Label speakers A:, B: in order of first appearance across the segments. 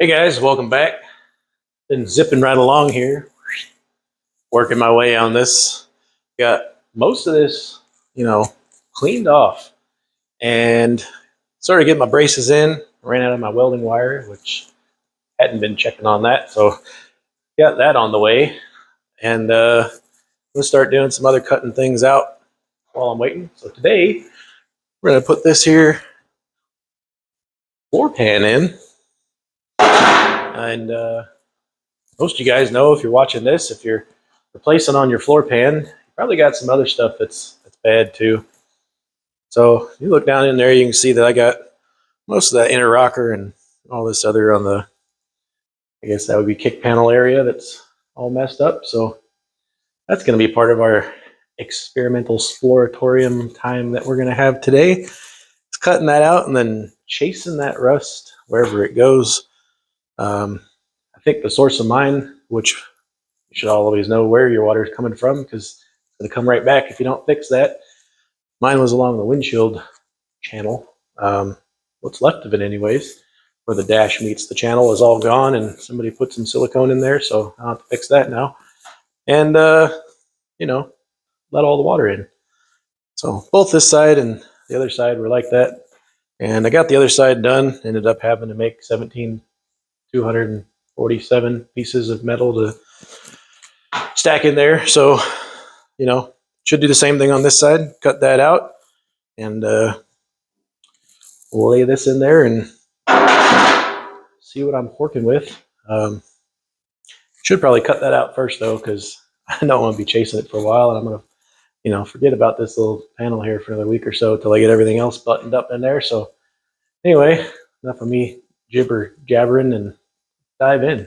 A: Hey guys, welcome back. Been zipping right along here, working my way on this. Got most of this, cleaned off and started getting my braces in. Ran out of my welding wire, which hadn't been checking on that. So got that on the way. And I'm gonna start doing some other cutting things out while I'm waiting. So today we're gonna put this here floor pan in. And most of you guys know, if you're watching this, if you're replacing on your floor pan, you probably got some other stuff that's bad too. So if you look down in there, you can see that I got most of that inner rocker and all this other on the, I guess that would be kick panel area that's all messed up. So that's going to be part of our experimental exploratorium time that we're going to have today. It's cutting that out and then chasing that rust wherever it goes. I think the source of mine, which you should always know where your water is coming from because it's going to come right back if you don't fix that. Mine was along the windshield channel. What's left of it anyways, where the dash meets the channel is all gone and somebody put some silicone in there, so I'll have to fix that now. And, let all the water in. So both this side and the other side were like that. And I got the other side done, ended up having to make 17,247 pieces of metal to stack in there. So, should do the same thing on this side, cut that out, and we'll lay this in there and see what I'm working with. Should probably cut that out first though, because I don't want to be chasing it for a while, and I'm gonna, forget about this little panel here for another week or so till I get everything else buttoned up in there. So anyway, enough of me jibber jabbering and dive in.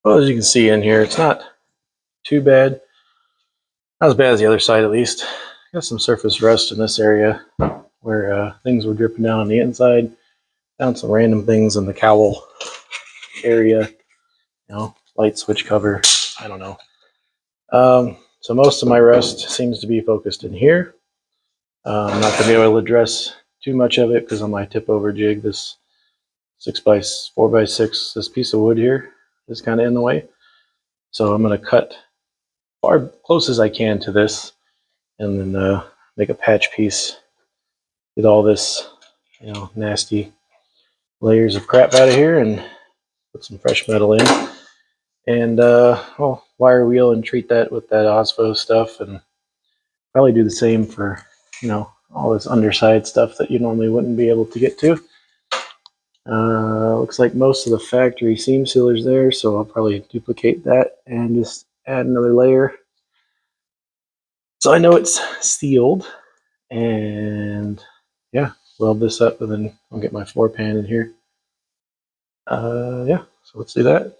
A: Well, as you can see in here, it's not too bad. Not as bad as the other side, at least. Got some surface rust in this area where things were dripping down on the inside. Found some random things in the cowl area, light switch cover. I don't know. So most of my rust seems to be focused in here. I'm not going to be able to address too much of it because on my tip over jig, this 4x6, this piece of wood here is kind of in the way. So I'm going to cut far close as I can to this and then make a patch piece, get all this, nasty layers of crap out of here and put some fresh metal in. And wire wheel and treat that with that OSPO stuff, and probably do the same for all this underside stuff that you normally wouldn't be able to get to. Looks like most of the factory seam sealer's there, so I'll probably duplicate that and just add another layer so I know it's sealed. And yeah, weld this up and then I'll get my floor pan in here. So let's do that.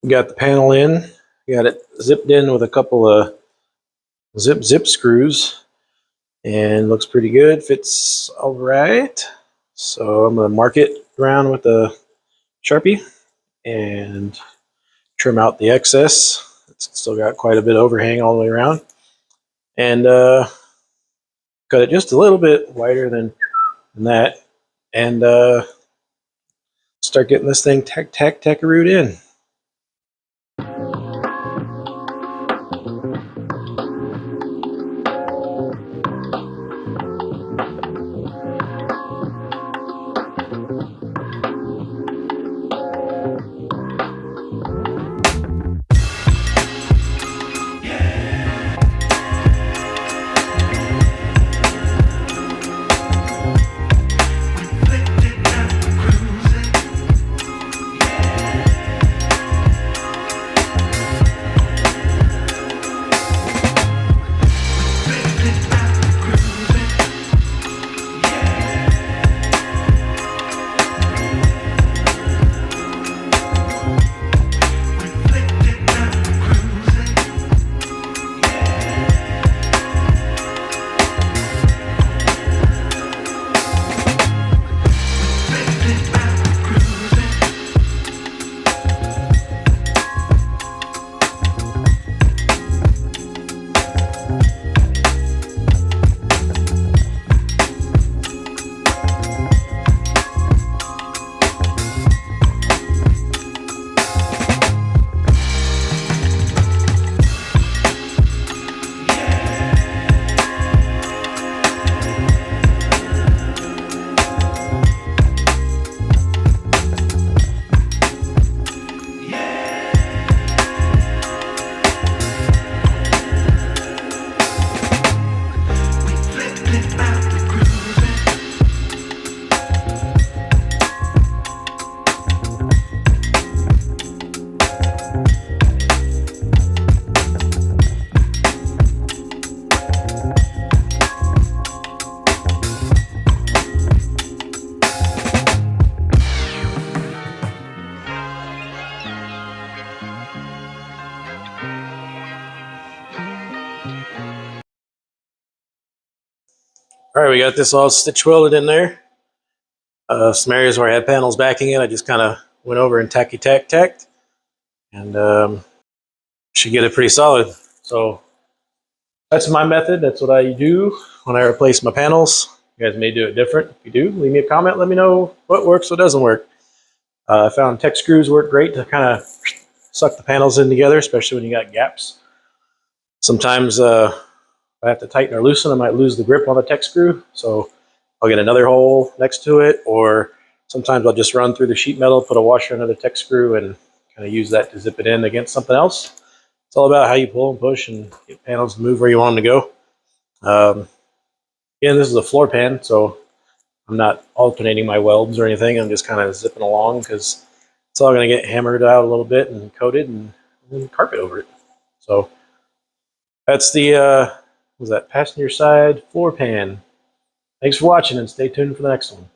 A: We got the panel in. Got it zipped in with a couple of zip screws, and looks pretty good. Fits all right. So I'm gonna mark it around with a Sharpie and trim out the excess. It's still got quite a bit of overhang all the way around, and cut it just a little bit wider than that, and start getting this thing tack-a-root in. All right, we got this all stitch welded in there. Some areas where I had panels backing in, I just kind of went over and tacked, and should get it pretty solid. So that's my method. That's what I do when I replace my panels. You guys may do it different. If you do, leave me a comment. Let me know what works, what doesn't work. I found tech screws work great to kind of suck the panels in together, especially when you got gaps. Sometimes if I have to tighten or loosen, I might lose the grip on the tech screw. So I'll get another hole next to it, or sometimes I'll just run through the sheet metal, put a washer under the tech screw, and kind of use that to zip it in against something else. It's all about how you pull and push and get panels to move where you want them to go. Again, this is a floor pan, so I'm not alternating my welds or anything. I'm just kind of zipping along because it's all going to get hammered out a little bit and coated and then carpet over it. So that's the was that passenger side floor pan. Thanks for watching, and stay tuned for the next one.